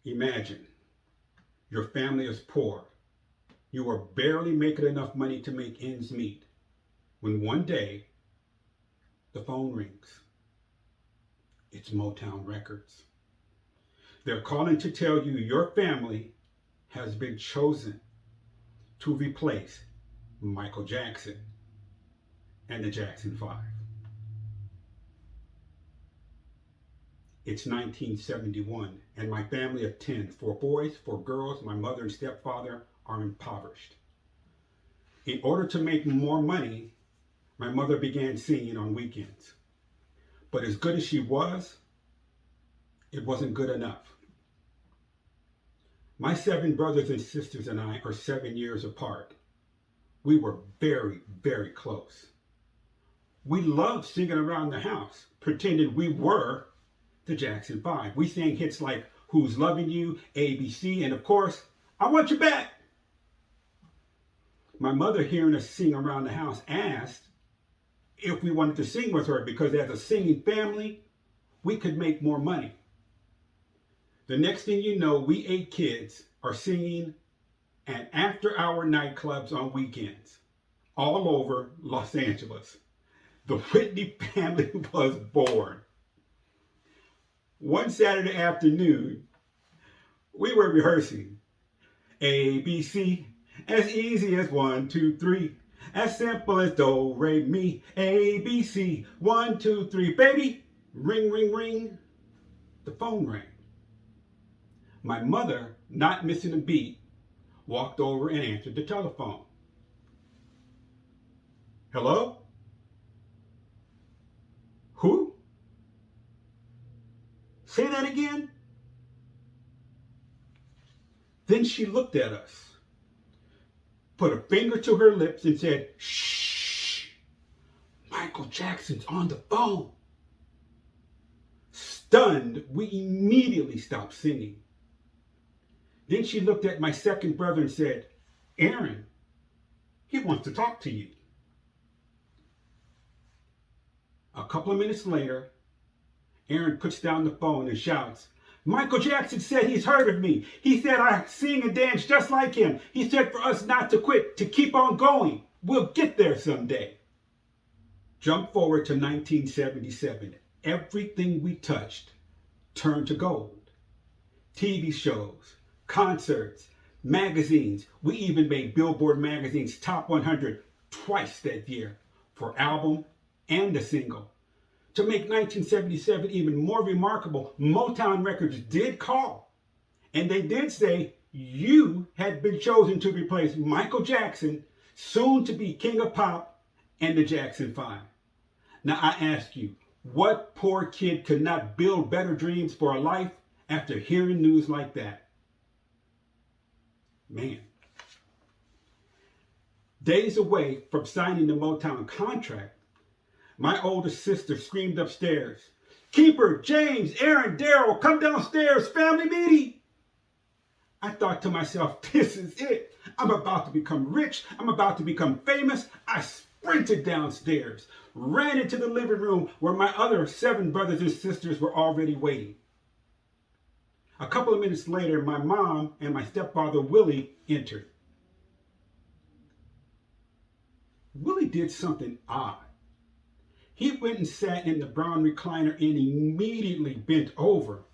Imagine your family is poor. You are barely making enough money to make ends meet when one day the phone rings. It's Motown Records. They're calling to tell you your family has been chosen to replace Michael Jackson and the Jackson 5. It's 1971, and my family of 10, 4 boys, 4 girls, my mother and stepfather are impoverished. In order to make more money, my mother began singing on weekends. But as good as she was, it wasn't good enough. My 7 brothers and sisters and I are 7 years apart. We were very, very close. We loved singing around the house, pretending we were the Jackson 5. We sang hits like Who's Loving You, ABC, and of course, I Want You Back. My mother, hearing us sing around the house, asked if we wanted to sing with her because as a singing family, we could make more money. The next thing you know, we 8 kids are singing at after-hour nightclubs on weekends all over Los Angeles. The Whitney family was born. One Saturday afternoon, we were rehearsing. ABC, as easy as 1, 2, 3. As simple as do, re, mi. ABC, 1, 2, 3. Baby, ring, ring, ring. The phone rang. My mother, not missing a beat, walked over and answered the telephone. Hello? Who? Say that again? Then she looked at us, put a finger to her lips and said, "Shh, Michael Jackson's on the phone." Stunned, we immediately stopped singing. Then she looked at my second brother and said, "Aaron, he wants to talk to you." A couple of minutes later, Aaron puts down the phone and shouts, "Michael Jackson said he's heard of me. He said I sing and dance just like him. He said for us not to quit, to keep on going. We'll get there someday." Jump forward to 1977. Everything we touched turned to gold. TV shows, concerts, magazines. We even made Billboard magazine's Top 100 twice that year for album and a single. To make 1977 even more remarkable, Motown Records did call, and they did say you had been chosen to replace Michael Jackson, soon to be King of Pop, and the Jackson 5. Now I ask you, what poor kid could not build better dreams for a life after hearing news like that? Man. Days away from signing the Motown contract, my oldest sister screamed upstairs, "Keeper, James, Aaron, Daryl, come downstairs, family meeting." I thought to myself, this is it. I'm about to become rich. I'm about to become famous. I sprinted downstairs, ran into the living room where my other 7 brothers and sisters were already waiting. A couple of minutes later, my mom and my stepfather, Willie, entered. Willie did something odd. He went and sat in the brown recliner and immediately bent over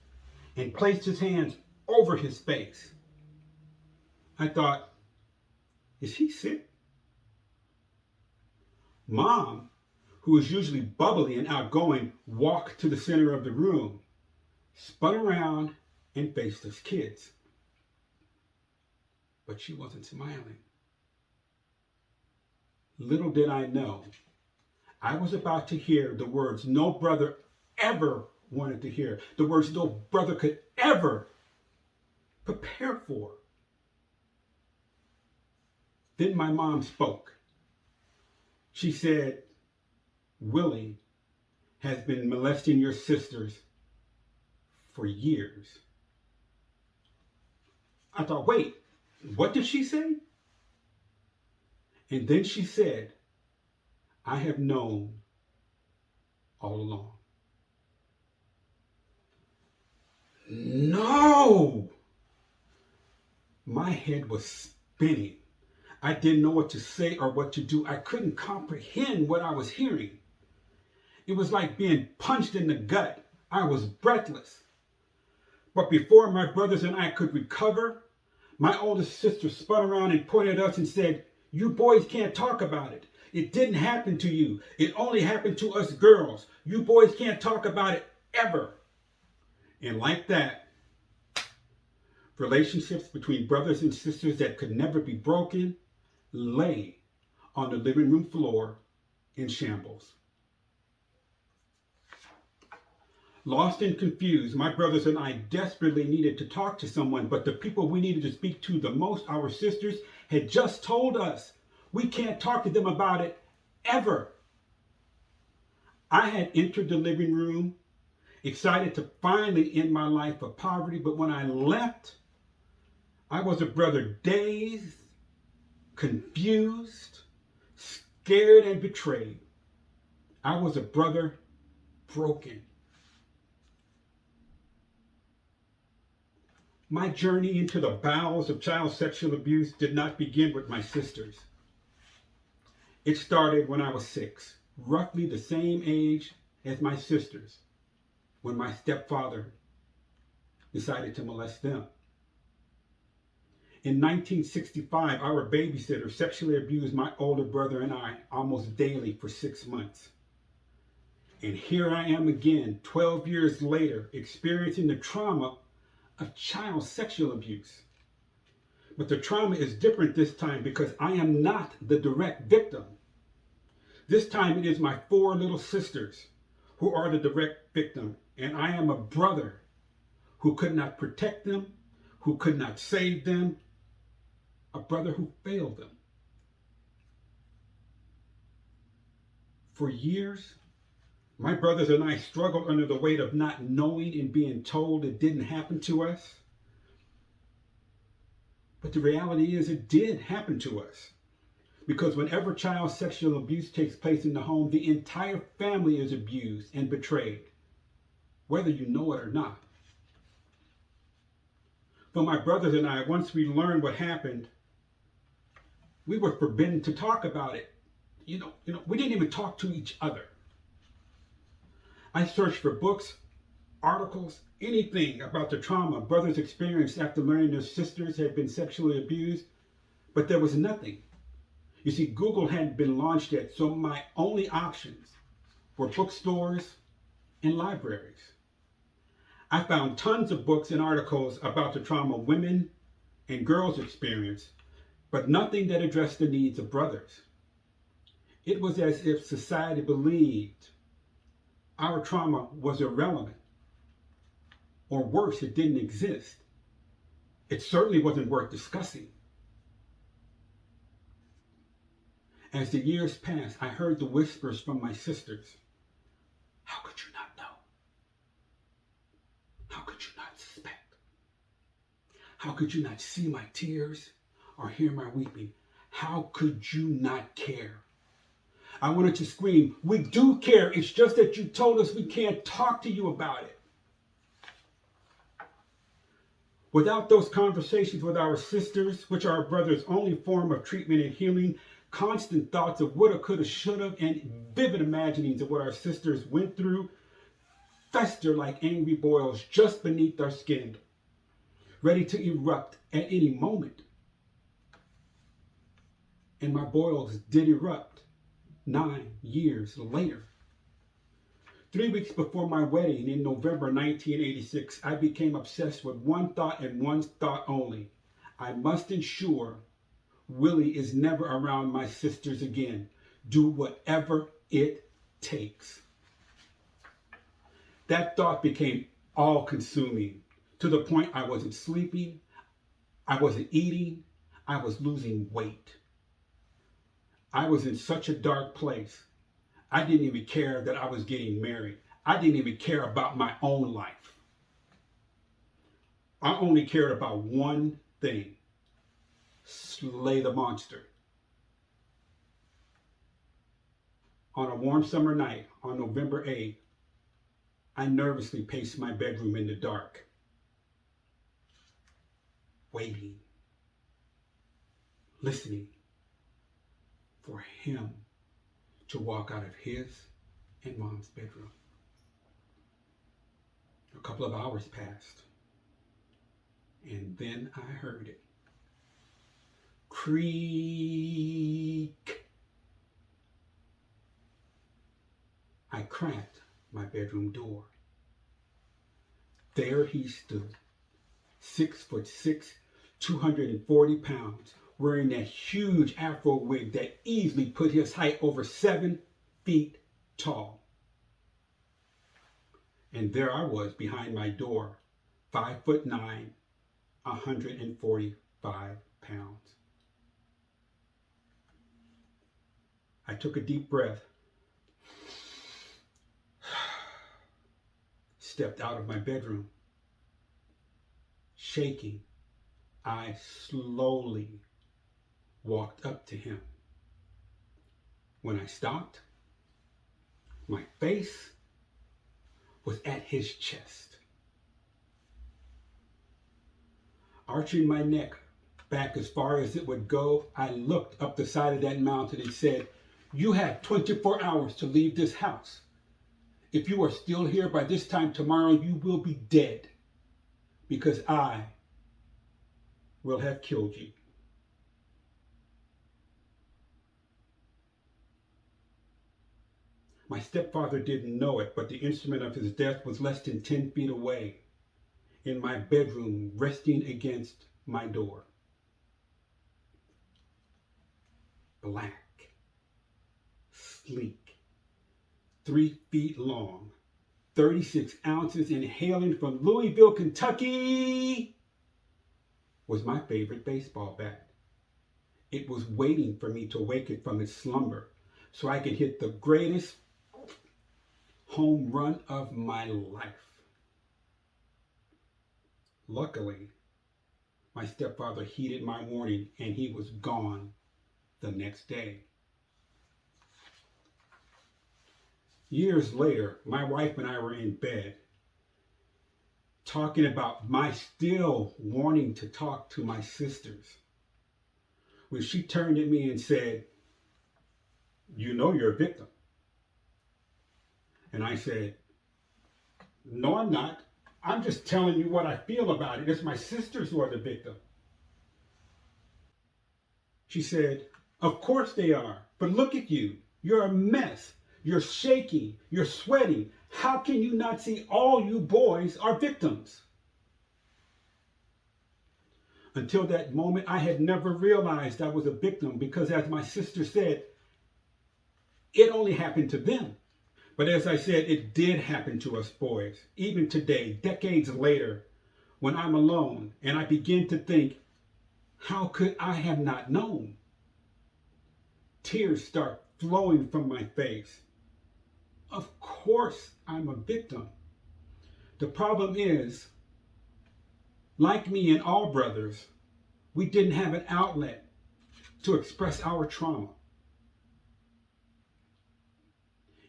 and placed his hands over his face. I thought, is he sick? Mom, who is usually bubbly and outgoing, walked to the center of the room, spun around and faced us kids. But she wasn't smiling. Little did I know, I was about to hear the words no brother ever wanted to hear, the words no brother could ever prepare for. Then my mom spoke. She said, "Willie has been molesting your sisters for years." I thought, wait, what did she say? And then she said, "I have known all along." No! My head was spinning. I didn't know what to say or what to do. I couldn't comprehend what I was hearing. It was like being punched in the gut. I was breathless. But before my brothers and I could recover, my oldest sister spun around and pointed at us and said, "You boys can't talk about it. It didn't happen to you. It only happened to us girls. You boys can't talk about it ever." And like that, relationships between brothers and sisters that could never be broken lay on the living room floor in shambles. Lost and confused, my brothers and I desperately needed to talk to someone, but the people we needed to speak to the most, our sisters, had just told us we can't talk to them about it ever. I had entered the living room, excited to finally end my life of poverty, but when I left, I was a brother dazed, confused, scared, and betrayed. I was a brother broken. My journey into the bowels of child sexual abuse did not begin with my sisters. It started when I was 6, roughly the same age as my sisters, when my stepfather decided to molest them. In 1965, our babysitter sexually abused my older brother and I almost daily for 6 months. And here I am again, 12 years later, experiencing the trauma of child sexual abuse. But the trauma is different this time because I am not the direct victim. This time it is my 4 little sisters who are the direct victim, and I am a brother who could not protect them, who could not save them, a brother who failed them. For years, my brothers and I struggled under the weight of not knowing and being told it didn't happen to us. But the reality is it did happen to us. Because whenever child sexual abuse takes place in the home, the entire family is abused and betrayed, whether you know it or not. For my brothers and I, once we learned what happened, we were forbidden to talk about it. We didn't even talk to each other. I searched for books, articles, anything about the trauma brothers experienced after learning their sisters had been sexually abused, but there was nothing. You see, Google hadn't been launched yet, so my only options were bookstores and libraries. I found tons of books and articles about the trauma women and girls experience, but nothing that addressed the needs of brothers. It was as if society believed our trauma was irrelevant, or worse, it didn't exist. It certainly wasn't worth discussing. As the years passed, I heard the whispers from my sisters. How could you not know? How could you not suspect? How could you not see my tears or hear my weeping? How could you not care? I wanted to scream, we do care. It's just that you told us we can't talk to you about it. Without those conversations with our sisters, which are our brother's only form of treatment and healing, constant thoughts of woulda, coulda, shoulda, and vivid imaginings of what our sisters went through fester like angry boils just beneath our skin, ready to erupt at any moment. And my boils did erupt 9 years later. 3 weeks before my wedding in November 1986, I became obsessed with one thought and one thought only. I must ensure Willie is never around my sisters again. Do whatever it takes. That thought became all-consuming to the point I wasn't sleeping, I wasn't eating, I was losing weight. I was in such a dark place. I didn't even care that I was getting married. I didn't even care about my own life. I only cared about one thing: slay the monster. On a warm summer night on November 8th, I nervously paced my bedroom in the dark, waiting. listening for him to walk out of his and Mom's bedroom. A couple of hours passed, and then I heard it. Creak. I cracked my bedroom door. There he stood, 6'6", 240 pounds, wearing that huge afro wig that easily put his height over 7 feet tall. And there I was behind my door, 5'9", 145 pounds. I took a deep breath, stepped out of my bedroom. Shaking, I slowly walked up to him. When I stopped, my face was at his chest. Arching my neck back as far as it would go, I looked up the side of that mountain and said, "You have 24 hours to leave this house. If you are still here by this time tomorrow, you will be dead, because I will have killed you." My stepfather didn't know it, but the instrument of his death was less than 10 feet away, in my bedroom, resting against my door. Black, sleek, 3 feet long, 36 ounces, inhaling from Louisville, Kentucky, was my favorite baseball bat. It was waiting for me to wake it from its slumber so I could hit the greatest home run of my life. Luckily, my stepfather heeded my warning and he was gone the next day. Years later, my wife and I were in bed talking about my still wanting to talk to my sisters, when she turned at me and said, "You know you're a victim." And I said, "No, I'm not. I'm just telling you what I feel about it. It's my sisters who are the victim." She said, "Of course they are. But look at you. You're a mess. You're shaking. You're sweating. How can you not see all you boys are victims?" Until that moment, I had never realized I was a victim because, as my sister said, it only happened to them. But as I said, it did happen to us boys. Even today, decades later, when I'm alone and I begin to think, how could I have not known? Tears start flowing from my face. Of course I'm a victim. The problem is, like me and all brothers, we didn't have an outlet to express our trauma.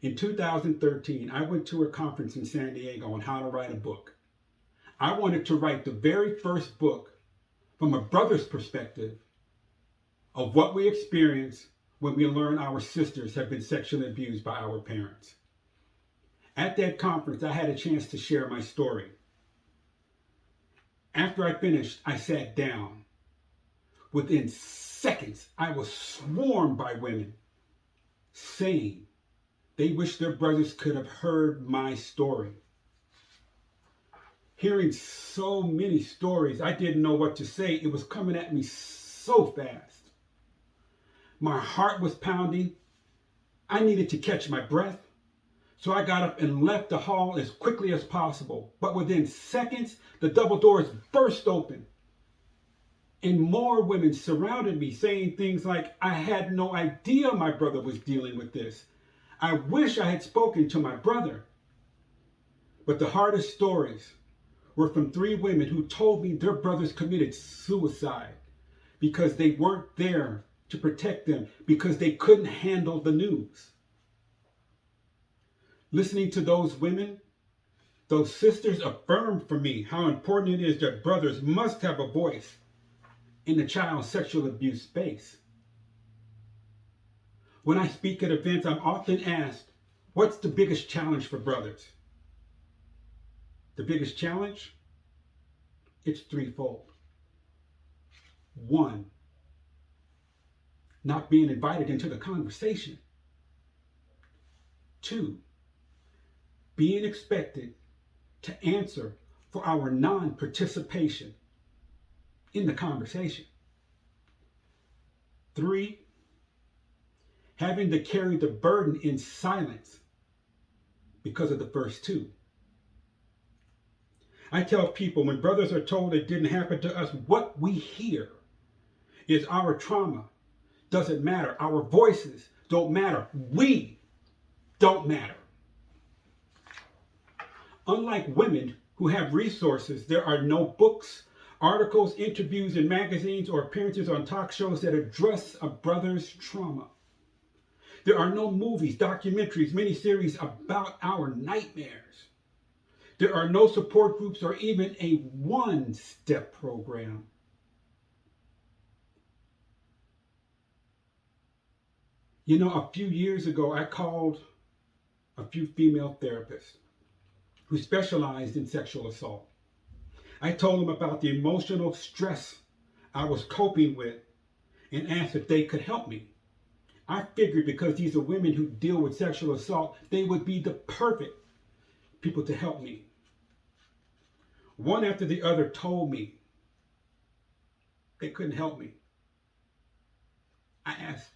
In 2013, I went to a conference in San Diego on how to write a book. I wanted to write the very first book from a brother's perspective of what we experience when we learn our sisters have been sexually abused by our parents. At that conference, I had a chance to share my story. After I finished, I sat down. Within seconds, I was swarmed by women saying they wish their brothers could have heard my story. Hearing so many stories, I didn't know what to say. It was coming at me so fast. My heart was pounding. I needed to catch my breath. So I got up and left the hall as quickly as possible. But within seconds, the double doors burst open. And more women surrounded me saying things like, "I had no idea my brother was dealing with this. I wish I had spoken to my brother." But the hardest stories were from 3 women who told me their brothers committed suicide because they weren't there to protect them, because they couldn't handle the news. Listening to those women, those sisters affirmed for me how important it is that brothers must have a voice in the child sexual abuse space. When I speak at events, I'm often asked, what's the biggest challenge for brothers? The biggest challenge? It's threefold. 1, not being invited into the conversation. 2, being expected to answer for our non-participation in the conversation. 3, having to carry the burden in silence because of the first 2. I tell people when brothers are told it didn't happen to us, what we hear is our trauma doesn't matter. Our voices don't matter. We don't matter. Unlike women who have resources, there are no books, articles, interviews in magazines, or appearances on talk shows that address a brother's trauma. There are no movies, documentaries, miniseries about our nightmares. There are no support groups or even a one-step program. You know, a few years ago, I called a few female therapists who specialized in sexual assault. I told them about the emotional stress I was coping with and asked if they could help me. I figured because these are women who deal with sexual assault, they would be the perfect people to help me. One after the other told me they couldn't help me. I asked,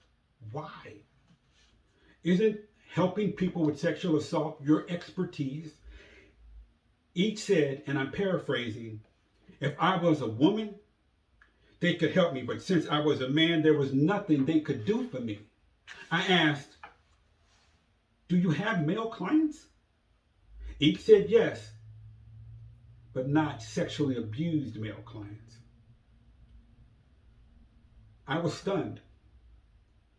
why? Isn't helping people with sexual assault your expertise? Each said, and I'm paraphrasing, if I was a woman, they could help me, but since I was a man, there was nothing they could do for me. I asked, do you have male clients? Each said yes, but not sexually abused male clients. I was stunned.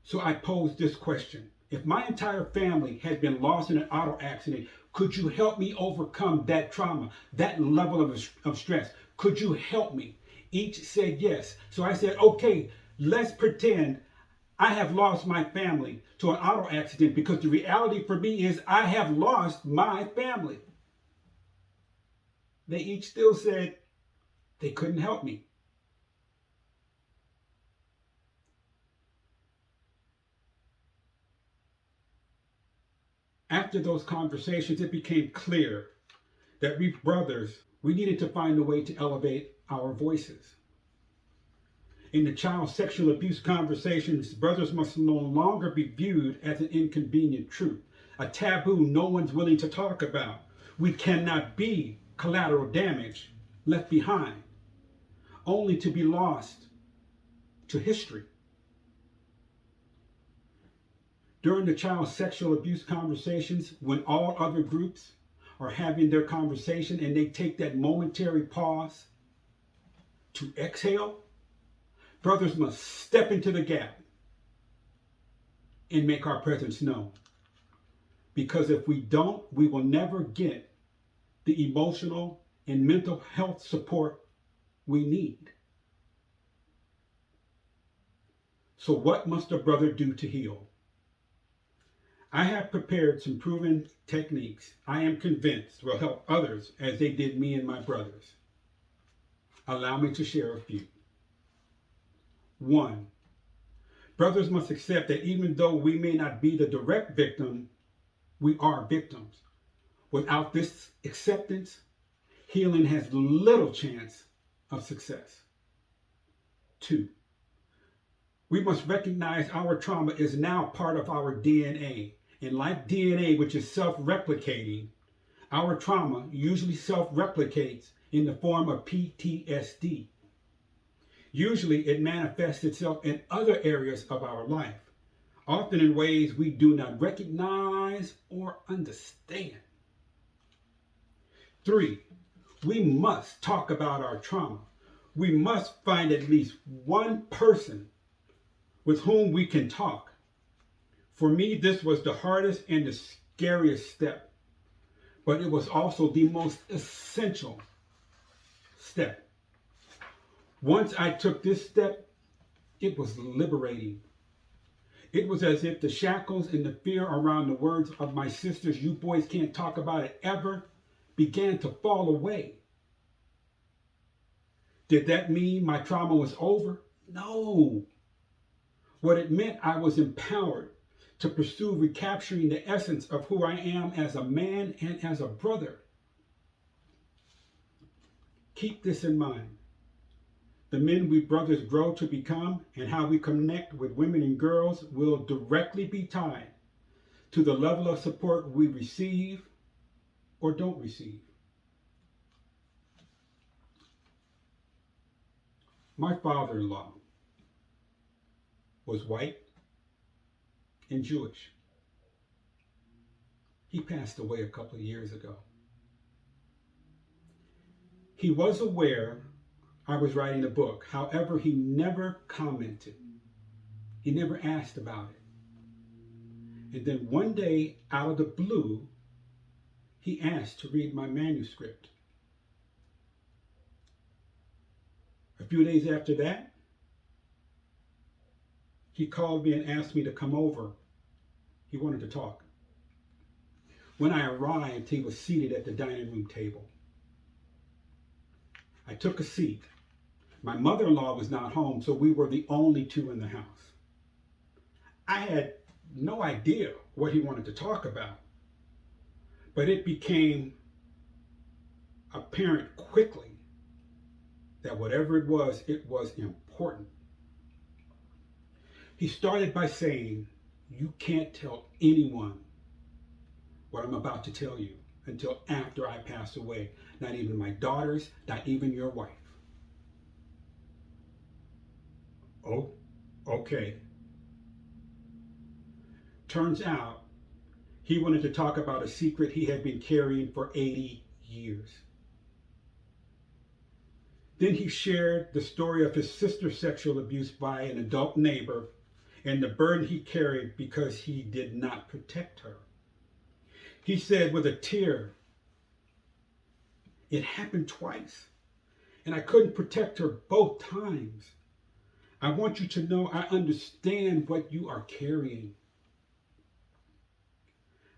So I posed this question. If my entire family had been lost in an auto accident, could you help me overcome that trauma, that level of stress? Could you help me? Each said yes. So I said, okay, let's pretend I have lost my family to an auto accident, because the reality for me is I have lost my family. They each still said they couldn't help me. After those conversations, it became clear that we brothers, we needed to find a way to elevate our voices. In the child sexual abuse conversations, brothers must no longer be viewed as an inconvenient truth, a taboo no one's willing to talk about. We cannot be collateral damage left behind, only to be lost to history. During the child sexual abuse conversations, when all other groups are having their conversation and they take that momentary pause to exhale, brothers must step into the gap and make our presence known. Because if we don't, we will never get the emotional and mental health support we need. So what must a brother do to heal? I have prepared some proven techniques I am convinced will help others as they did me and my brothers. Allow me to share a few. 1, brothers must accept that even though we may not be the direct victim, we are victims. Without this acceptance, healing has little chance of success. 2, we must recognize our trauma is now part of our DNA. And like DNA, which is self-replicating, our trauma usually self-replicates in the form of PTSD. Usually it manifests itself in other areas of our life, often in ways we do not recognize or understand. 3, we must talk about our trauma. We must find at least one person with whom we can talk. For me, this was the hardest and the scariest step, but it was also the most essential step. Once I took this step, it was liberating. It was as if the shackles and the fear around the words of my sisters, "You boys can't talk about it ever," began to fall away. Did that mean my trauma was over? No. What it meant, I was empowered to pursue recapturing the essence of who I am as a man and as a brother. Keep this in mind. The men we brothers grow to become and how we connect with women and girls will directly be tied to the level of support we receive or don't receive. My father-in-law was white and Jewish. He passed away a couple of years ago. He was aware I was writing a book. However, he never commented. He never asked about it. And then one day, out of the blue, he asked to read my manuscript. A few days after that, he called me and asked me to come over. He wanted to talk. When I arrived, he was seated at the dining room table. I took a seat. My mother-in-law was not home, so we were the only two in the house. I had no idea what he wanted to talk about, but it became apparent quickly that whatever it was important. He started by saying, "You can't tell anyone what I'm about to tell you until after I pass away. Not even my daughters, not even your wife." Oh, okay. Turns out he wanted to talk about a secret he had been carrying for 80 years. Then he shared the story of his sister's sexual abuse by an adult neighbor and the burden he carried because he did not protect her. He said with a tear, "It happened twice, and I couldn't protect her both times. I want you to know I understand what you are carrying."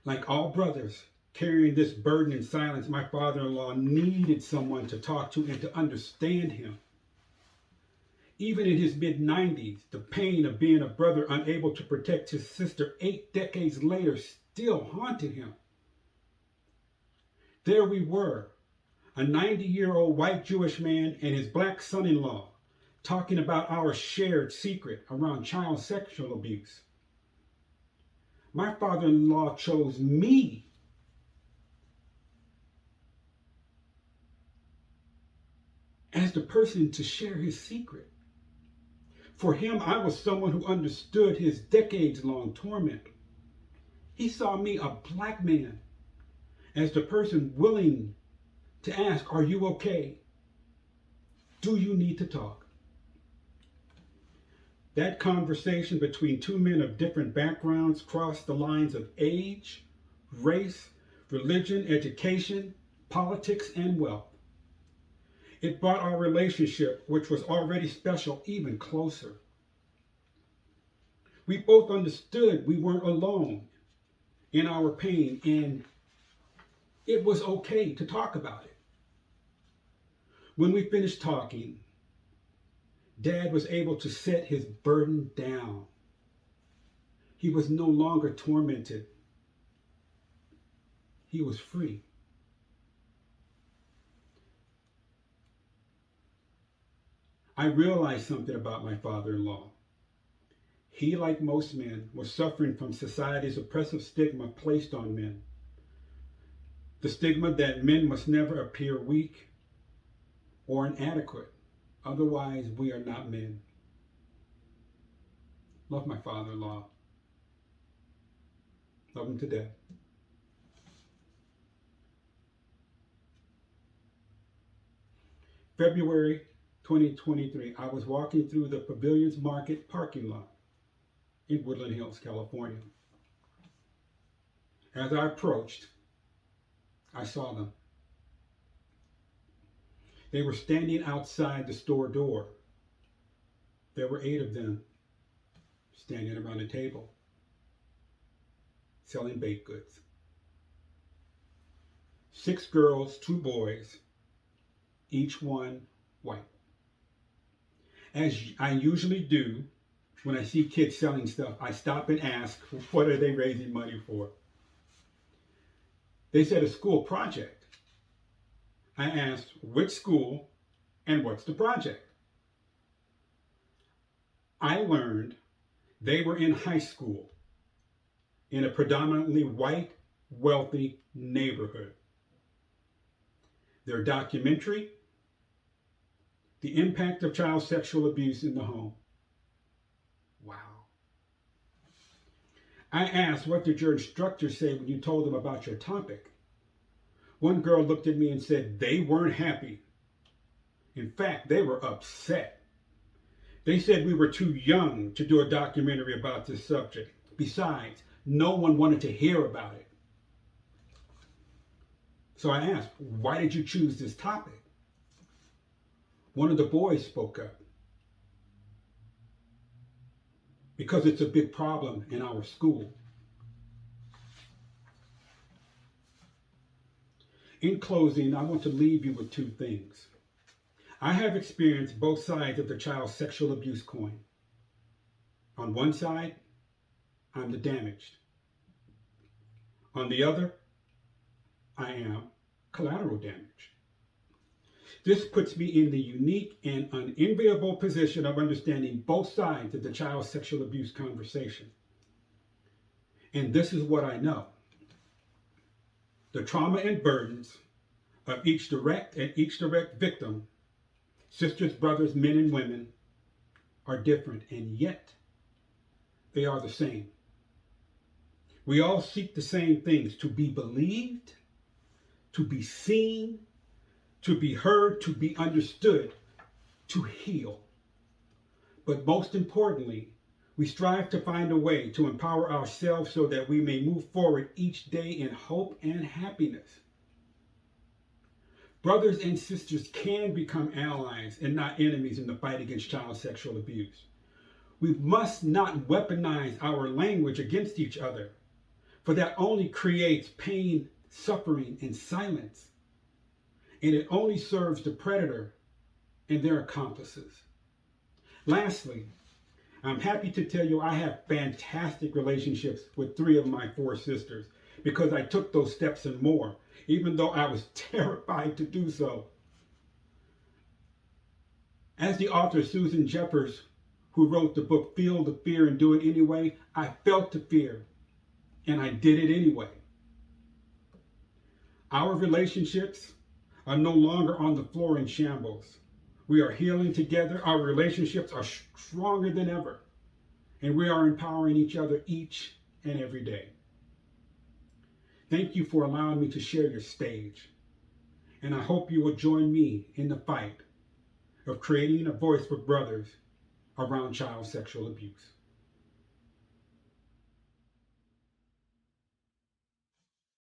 Like all brothers carrying this burden in silence, my father-in-law needed someone to talk to and to understand him. Even in his mid-90s, the pain of being a brother unable to protect his sister 8 decades later still haunted him. There we were, a 90-year-old white Jewish man and his black son-in-law, talking about our shared secret around child sexual abuse. My father-in-law chose me as the person to share his secret. For him, I was someone who understood his decades-long torment. He saw me, a black man, as the person willing to ask, "Are you okay? Do you need to talk?" That conversation between two men of different backgrounds crossed the lines of age, race, religion, education, politics, and wealth. It brought our relationship, which was already special, even closer. We both understood we weren't alone in our pain, and it was okay to talk about it. When we finished talking, Dad was able to set his burden down. He was no longer tormented. He was free. I realized something about my father-in-law. He, like most men, was suffering from society's oppressive stigma placed on men. The stigma that men must never appear weak or inadequate. Otherwise, we are not men. Love my father-in-law. Love him to death. February 2023, I was walking through the Pavilions Market parking lot in Woodland Hills, California. As I approached, I saw them. They were standing outside the store door. There were 8 of them standing around a table selling baked goods. 6 girls, 2 boys, each one white. As I usually do when I see kids selling stuff, I stop and ask, what are they raising money for? They said a school project. I asked, which school and what's the project? I learned they were in high school in a predominantly white, wealthy neighborhood. Their documentary, The Impact of Child Sexual Abuse in the Home. Wow. I asked, what did your instructor say when you told them about your topic? One girl looked at me and said they weren't happy. In fact, they were upset. They said we were too young to do a documentary about this subject. Besides, no one wanted to hear about it. So I asked, why did you choose this topic? One of the boys spoke up. Because it's a big problem in our school. In closing, I want to leave you with 2 things. I have experienced both sides of the child sexual abuse coin. On one side, I'm the damaged. On the other, I am collateral damage. This puts me in the unique and unenviable position of understanding both sides of the child sexual abuse conversation. And this is what I know. The trauma and burdens of each direct victim, sisters, brothers, men, and women, are different, and yet they are the same. We all seek the same things: to be believed, to be seen, to be heard, to be understood, to heal. But most importantly, we strive to find a way to empower ourselves so that we may move forward each day in hope and happiness. Brothers and sisters can become allies and not enemies in the fight against child sexual abuse. We must not weaponize our language against each other, for that only creates pain, suffering, and silence. And it only serves the predator and their accomplices. Lastly, I'm happy to tell you I have fantastic relationships with 3 of my 4 sisters because I took those steps and more, even though I was terrified to do so. As the author Susan Jeffers, who wrote the book Feel the Fear and Do It Anyway, I felt the fear and I did it anyway. Our relationships are no longer on the floor in shambles. We are healing together. Our relationships are stronger than ever. And we are empowering each other each and every day. Thank you for allowing me to share your stage. And I hope you will join me in the fight of creating a voice for brothers around child sexual abuse.